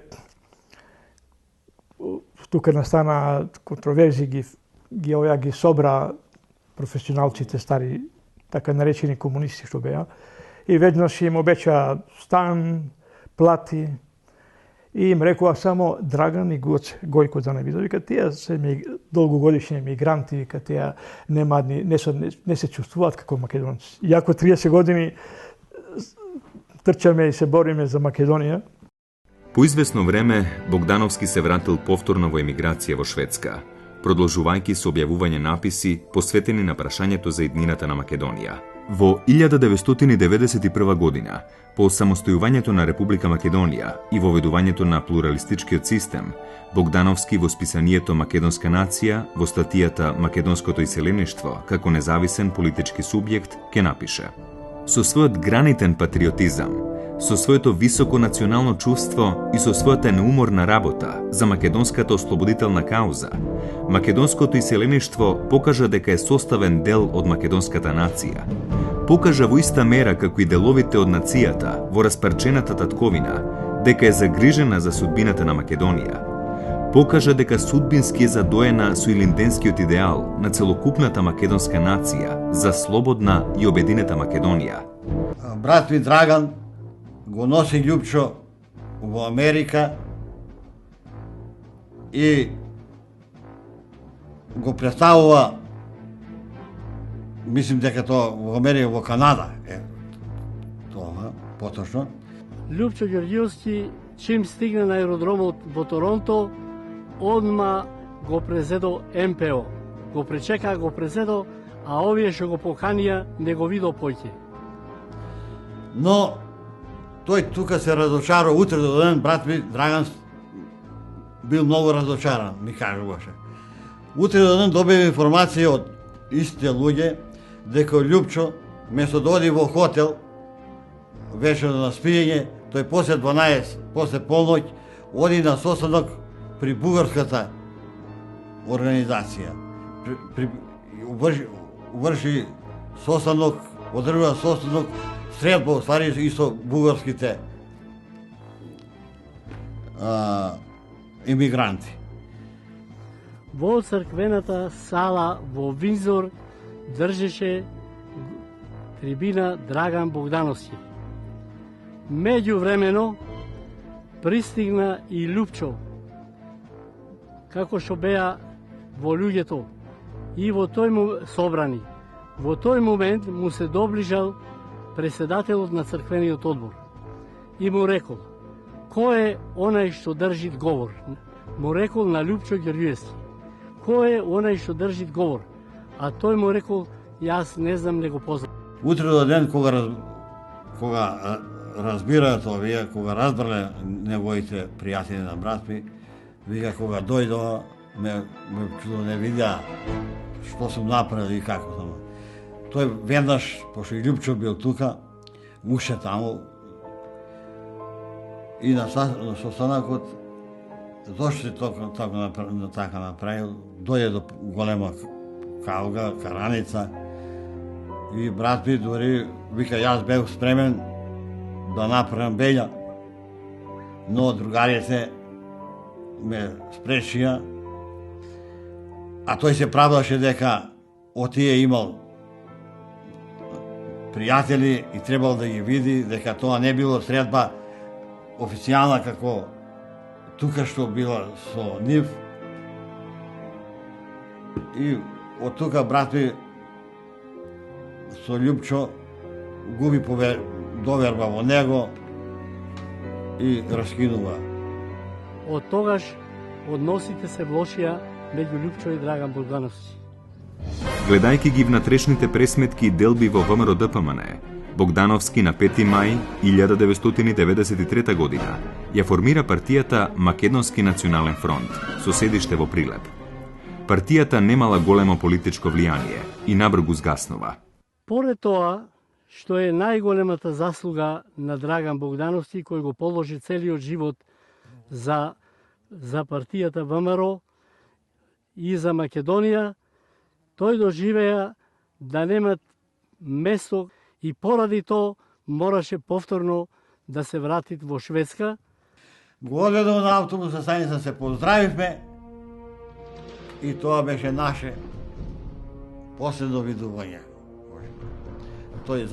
тука настана контроверзии, ги собра професионалците стари, така наречени комунисти што беа, и веднаш им обеќа стан, плати, и им рекоа само Драган и Гоце, Гојко да не видат. Вика, тие се долгогодишни мигранти, вика, тие не се чувствуваат како македонци. Иако 30 години трчаме и се бориме за Македонија. По известно време, Богдановски се вратил повторно во емиграција во Шведска, продолжувајќи со објавување написи посветени на прашањето за иднината на Македонија. Во 1991 година, по самостојувањето на Република Македонија и воведувањето на плуралистичкиот систем, Богдановски во списанието Македонска нација, во статијата Македонското иселеништво како независен политички субјект, ке напише: со својот гранитен патриотизам, со своето високо национално чувство и со својата неуморна работа за македонската ослободителна кауза, македонското иселеништво покажа дека е составен дел од македонската нација. Покажа во иста мера како и деловите од нацијата во распарчената татковина дека е загрижена за судбината на Македонија. Покажа дека судбински е задоена со илинденскиот идеал на целокупната македонска нација за слободна и обединета Македонија. Брат ми Драган го носи Лјупчо во Америка и го представува, мислим дека тоа во Америка, во Канада е тоа, поточно. Лјупчо Георгиевски, чим стигна на аеродромот во Торонто, одма го презедо МПО. Го пречека, го презедо, а овие што го поканија не го видо поќе. Но тој тука се разочарува, утре до ден, брат ми Драган бил многу разочаран, ми кажуваше. Утре до ден добива информација од истите луѓе дека Лјупчо, место да оди во хотел, вечер на спиење, тој после 12, после полноќ, оди на состанок при бугарската организација. Врши состанок, одржува состанок, средба, ствари и со бугарските имигранти. Во црквената сала во Винзор држеше трибина Драган Богдановски. Меѓувремено пристигна и Лјупчо, како што беа во луѓето, и во тој му собрани. Во тој момент му се доближал преседателот на црквениот одбор и му рекол: кој е онај што држи говор? Му рекол на Лјупчо Георгиевски: кој е онај што држи говор? А тој му рекол: јас не знам, не го познам. Утре до ден, кога разбираат овие, кога разбрале неговите пријатели на брат ми, вика, кога дојдоа, ме чудо не видеа што сум направил и како сум. Тој веднаш, пошто и Лјупчо бил тука, уше таму и на состанокот, зошто така направил, дојде до голема калга, караница, и брат ми дури вика, јас бев спремен да направам беља, но другарите ме спрешија, а тој се правдаше дека од тие имал пријатели и требал да ги види, дека тоа не било средба официјална како тука што била со нив. И од тука брат ми со Љупчо губи доверба во него и раскинува. Од тогаш односите се влошија меѓу Љупчо и Драган Богдановски. Гледајќи ги внатрешните пресметки и делби во ВМРО ДПМН, Богдановски на 5 мај 1993 година ја формира партијата Македонски национален фронт со седиште во Прилеп. Партијата немала големо политичко влијание и набрзо згаснува. Поред тоа, што е најголемата заслуга на Драган Богдановски, кој го положи целиот живот за партијата ВМРО и за Македонија, тој доживеа да немат место и поради тоа мораше повторно да се врати во Шведска. Го одведов на автобусна станица, се поздравивме и тоа беше наше последно видување. Тој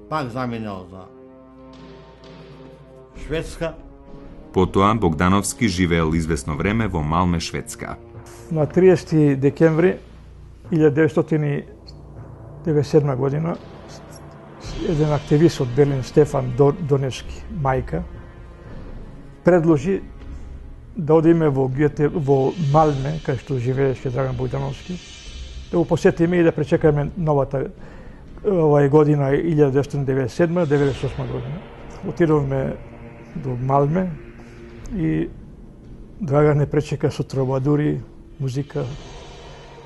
пак заминал за Шведска. Потоа Богдановски живеел известно време во Малме, Шведска. На 30 декември 1997 година еден активист од Берлин, Стефан Доневски, мајка, предложи да одиме во Малме, кај што живееше Драган Богдановски, да го посетиме и да пречекаме новата година 1997-1998 година. Отидовме до Малме и Драган не пречека со тробадури, музика.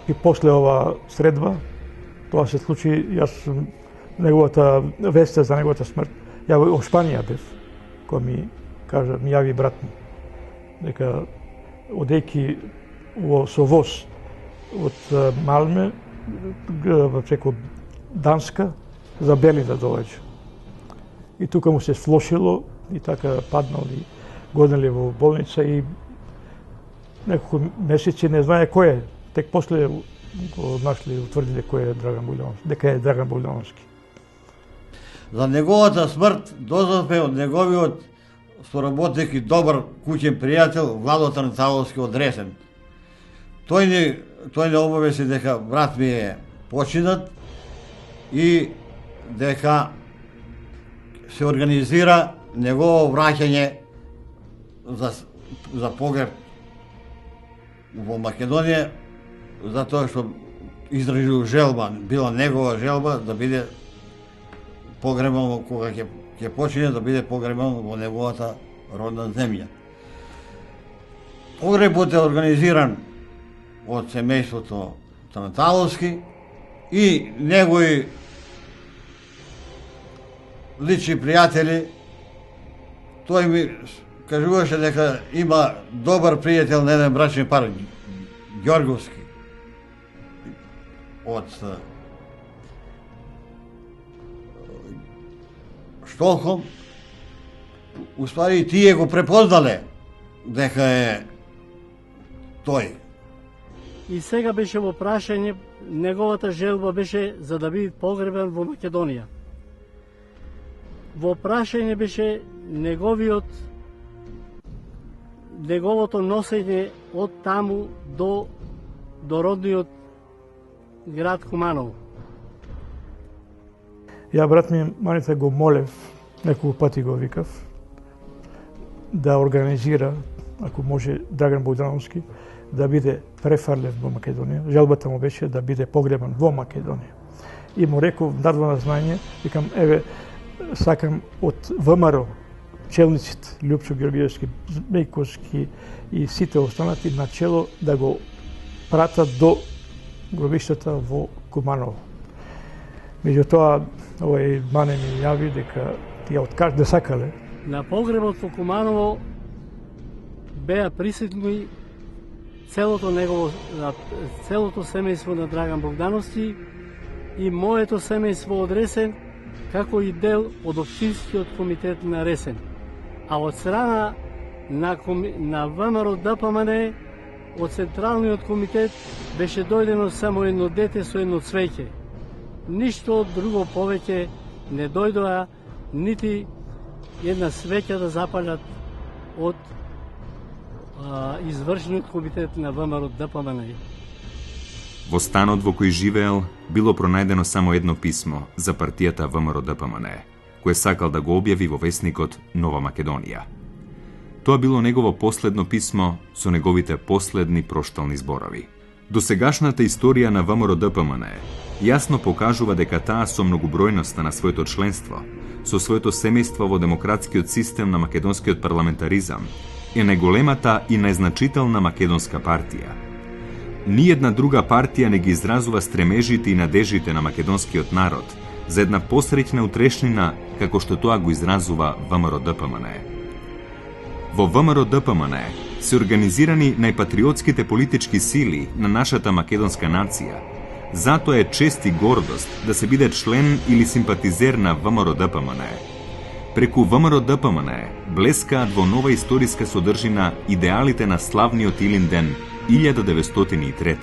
И после ова средба, тоа се случи, јас неговата веста за неговата смрт, ја во Шпанија бев, кој ми кажа, ми јави брат ми, дека одејќи со воз од Малме преку Данска за Берлин да доаѓа. И тука му се слошило и така паднал и годнали во болница и неколку месеци не знае кој е. Тек после го нашли и утврдиле кој е Драган Богдановски, дека е Драган Богдановски. За неговата смрт дознавме од неговиот соработник и добар куќен пријател Владо Трнцаловски од Ресен. Тој не обавеси дека брат ми е починат и дека се организира негово враќање за погреб во Македонија, затоа што изразил желба, била негова желба да биде погребан кога ќе почине, да биде погребан во неговата родна земја. Погребот е организиран од семејството Трнцаловски и негови лични пријатели. Тој ми кажуваше дека има добар пријател на еден брачен пар, Ѓорговски, од Штокхолм. Уствари тие го препознале дека е тој. И сега беше во прашање, неговата желба беше за да биде погребан во Македонија. Во прашање беше неговото носење од таму до родниот град Куманово. Ја брат ми Манита го молев, неколку пати го викав, да организира, ако може, Драган Богдановски да биде префрлен во Македонија. Желбата му беше да биде погребан во Македонија. И му реков, дадва на знање, викам, еве, сакам од ВМРО, челниците, Љупчо Георгиевски, Мејковски и сите останати на чело да го пратат до гробиштата во Куманово. Меѓутоа, овој мане ми јави дека тие не сакале. На погребот во Куманово беа присутни целото семејство на Драган Богдановски и моето семејство од Ресен, како и дел од општинскиот комитет на Ресен. А од страна на ВМРО ДПМН, од Централниот комитет беше дојдено само едно дете со едно цвеќе. Ништо друго повеќе не дојдоа, нити една свеќа да запалят од извршниот комитет на ВМРО ДПМН. Во станот во кој живеел било пронајдено само едно писмо за партијата ВМРО ДПМН, кое сакал да го објави во весникот Нова Македонија. Тоа било негово последно писмо со неговите последни проштални зборови. Досегашната историја на ВМРО ДПМН јасно покажува дека таа со многобројноста на своето членство, со своето семејство во демократскиот систем на македонскиот парламентаризам, е најголемата и најзначителна македонска партија. Ниедна друга партија не ги изразува стремежите и надежите на македонскиот народ за една посреќна утрешнина како што тоа го изразува ВМРО ДПМН. Во ВМРО ДПМН се организирани најпатриотските политички сили на нашата македонска нација. Затоа е чест и гордост да се биде член или симпатизер на ВМРО ДПМН. Преку ВМРО ДПМН блескаат во нова историска содржина идеалите на славниот Илинден 1903.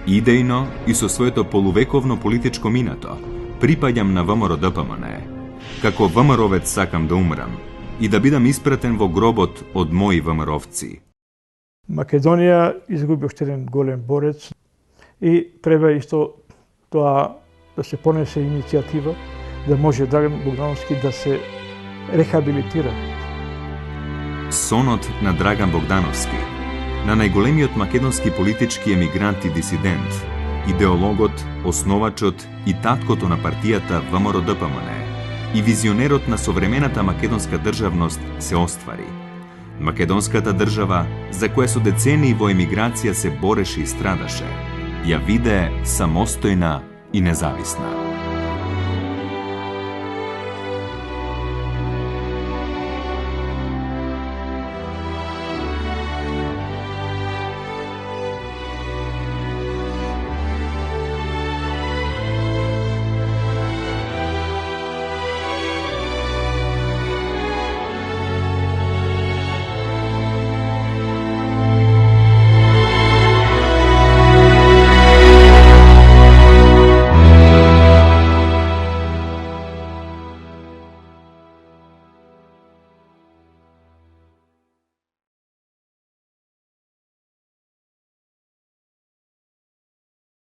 Идејно и со своето полувековно политичко минато припаѓам на ВМРО ДПМН. Како ВМРО-вец сакам да умрам и да бидам испратен во гробот од мои ВМРО-овци. Македонија изгуби уште еден голем борец и треба исто тоа да се понесе иницијатива да може Драган Богдановски да се рехабилитира. Сонот на Драган Богдановски, на најголемиот македонски политички емигрант и дисидент, идеологот, основачот и таткото на партијата ВМРО ДПМН и визионерот на современата македонска државност се оствари. Македонската држава, за која со децении во емиграција се бореше и страдаше, ја виде самостојна и независна.